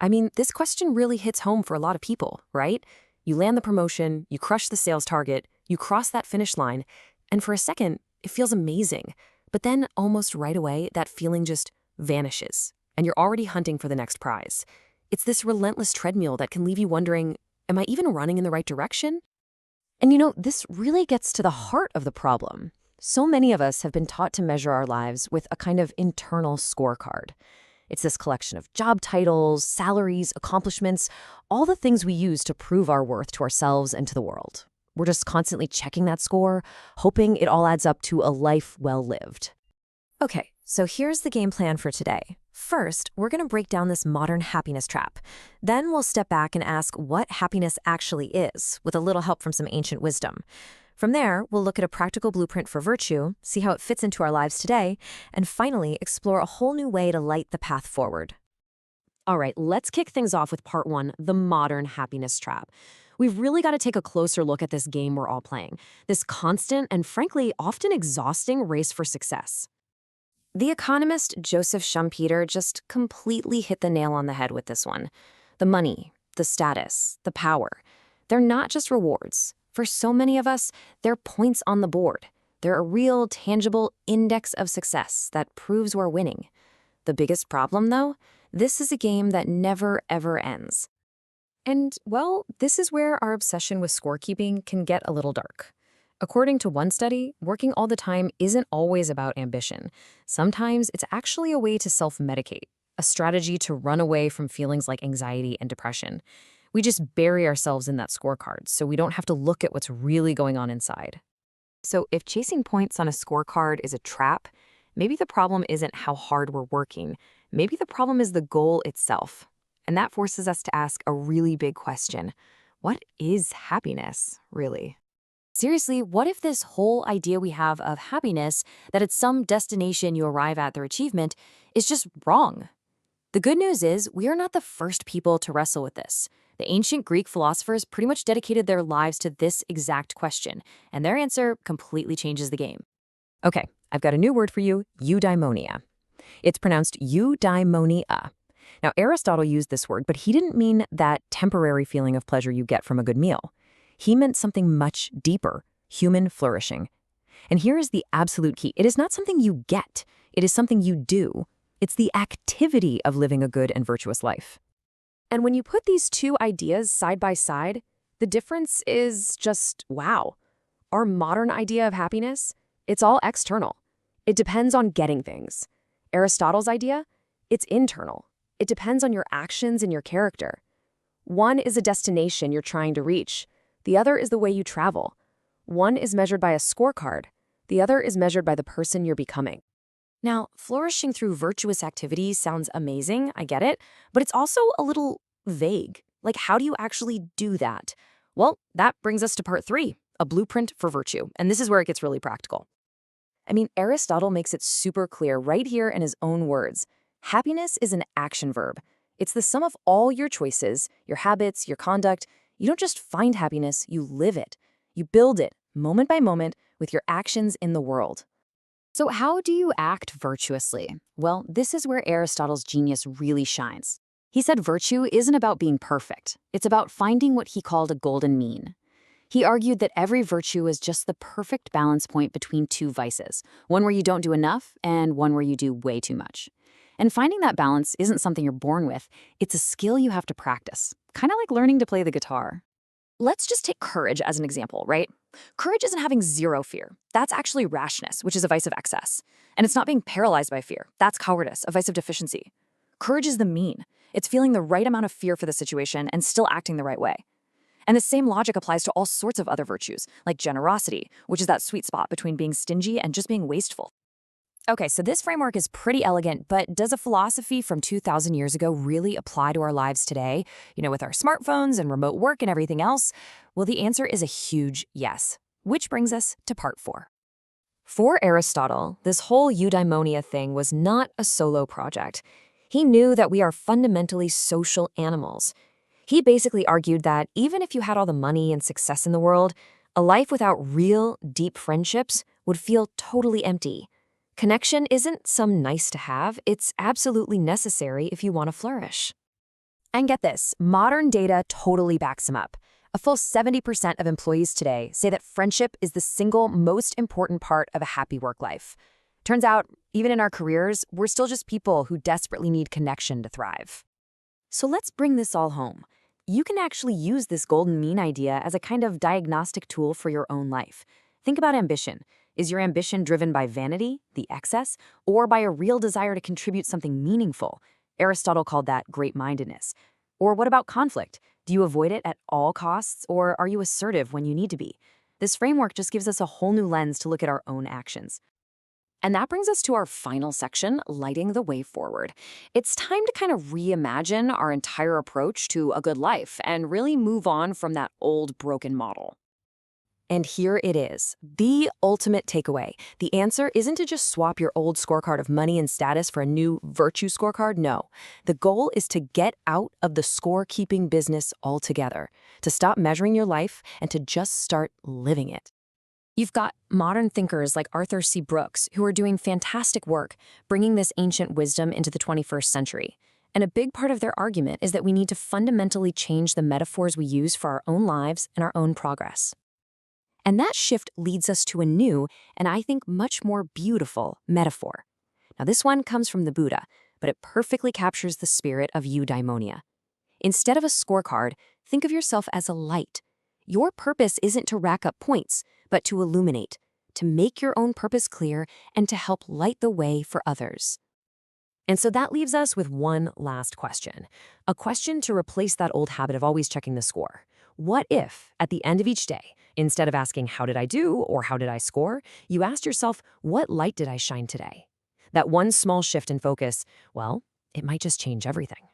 I mean, this question really hits home for a lot of people, right? You land the promotion, you crush the sales target, you cross that finish line, and for a second, it feels amazing. But then, almost right away, that feeling just vanishes, and you're already hunting for the next prize. It's this relentless treadmill that can leave you wondering, am I even running in the right direction? And this really gets to the heart of the problem. So many of us have been taught to measure our lives with a kind of internal scorecard. It's this collection of job titles, salaries, accomplishments, all the things we use to prove our worth to ourselves and to the world. We're just constantly checking that score, hoping it all adds up to a life well lived. Okay, so here's the game plan for today. First, we're going to break down this modern happiness trap. Then we'll step back and ask what happiness actually is, with a little help from some ancient wisdom. From there, we'll look at a practical blueprint for virtue, see how it fits into our lives today, and finally explore a whole new way to light the path forward. All right, let's kick things off with part one, the modern happiness trap. We've really got to take a closer look at this game we're all playing, this constant and frankly often exhausting race for success. The economist Joseph Schumpeter just completely hit the nail on the head with this one. The money, the status, the power, they're not just rewards. For so many of us, they're points on the board. They're a real, tangible index of success that proves we're winning. The biggest problem, though, this is a game that never, ever ends. And, well, this is where our obsession with scorekeeping can get a little dark. According to one study, working all the time isn't always about ambition. Sometimes it's actually a way to self-medicate, a strategy to run away from feelings like anxiety and depression. We just bury ourselves in that scorecard so we don't have to look at what's really going on inside. So if chasing points on a scorecard is a trap, maybe the problem isn't how hard we're working. Maybe the problem is the goal itself. And that forces us to ask a really big question. What is happiness, really? Seriously, what if this whole idea we have of happiness, that it's some destination you arrive at through achievement, is just wrong? The good news is we are not the first people to wrestle with this. The ancient Greek philosophers pretty much dedicated their lives to this exact question, and their answer completely changes the game. Okay, I've got a new word for you, eudaimonia. It's pronounced eudaimonia. Now, Aristotle used this word, but he didn't mean that temporary feeling of pleasure you get from a good meal. He meant something much deeper, human flourishing. And here is the absolute key. It is not something you get. It is something you do. It's the activity of living a good and virtuous life. And when you put these two ideas side by side, the difference is just, wow. Our modern idea of happiness, it's all external. It depends on getting things. Aristotle's idea, it's internal. It depends on your actions and your character. One is a destination you're trying to reach. The other is the way you travel. One is measured by a scorecard. The other is measured by the person you're becoming. Now, flourishing through virtuous activities sounds amazing, I get it, but it's also a little vague. Like, how do you actually do that? Well, that brings us to part three, a blueprint for virtue, and this is where it gets really practical. I mean, Aristotle makes it super clear right here in his own words. Happiness is an action verb. It's the sum of all your choices, your habits, your conduct. You don't just find happiness, you live it. You build it, moment by moment, with your actions in the world. So how do you act virtuously? Well, this is where Aristotle's genius really shines. He said virtue isn't about being perfect. It's about finding what he called a golden mean. He argued that every virtue is just the perfect balance point between two vices, one where you don't do enough and one where you do way too much. And finding that balance isn't something you're born with. It's a skill you have to practice, kind of like learning to play the guitar. Let's just take courage as an example, right? Courage isn't having zero fear. That's actually rashness, which is a vice of excess. And it's not being paralyzed by fear. That's cowardice, a vice of deficiency. Courage is the mean. It's feeling the right amount of fear for the situation and still acting the right way. And the same logic applies to all sorts of other virtues, like generosity, which is that sweet spot between being stingy and just being wasteful. Okay, so this framework is pretty elegant, but does a philosophy from 2,000 years ago really apply to our lives today? With our smartphones and remote work and everything else? Well, the answer is a huge yes, which brings us to part four. For Aristotle, this whole eudaimonia thing was not a solo project. He knew that we are fundamentally social animals. He basically argued that even if you had all the money and success in the world, a life without real, deep friendships would feel totally empty. Connection isn't some nice to have, it's absolutely necessary if you want to flourish. And get this, modern data totally backs him up. A full 70% of employees today say that friendship is the single most important part of a happy work life. Turns out, even in our careers, we're still just people who desperately need connection to thrive. So let's bring this all home. You can actually use this golden mean idea as a kind of diagnostic tool for your own life. Think about ambition. Is your ambition driven by vanity, the excess, or by a real desire to contribute something meaningful? Aristotle called that great-mindedness. Or what about conflict? Do you avoid it at all costs, or are you assertive when you need to be? This framework just gives us a whole new lens to look at our own actions. And that brings us to our final section, lighting the way forward. It's time to kind of reimagine our entire approach to a good life and really move on from that old broken model. And here it is, the ultimate takeaway. The answer isn't to just swap your old scorecard of money and status for a new virtue scorecard, no. The goal is to get out of the scorekeeping business altogether, to stop measuring your life and to just start living it. You've got modern thinkers like Arthur C. Brooks who are doing fantastic work bringing this ancient wisdom into the 21st century. And a big part of their argument is that we need to fundamentally change the metaphors we use for our own lives and our own progress. And that shift leads us to a new, and I think much more beautiful, metaphor. Now, this one comes from the Buddha, but it perfectly captures the spirit of eudaimonia. Instead of a scorecard, think of yourself as a light. Your purpose isn't to rack up points, but to illuminate, to make your own purpose clear, and to help light the way for others. And so that leaves us with one last question. A question to replace that old habit of always checking the score. What if, at the end of each day, instead of asking, how did I do or how did I score, you asked yourself, what light did I shine today? That one small shift in focus, well, it might just change everything.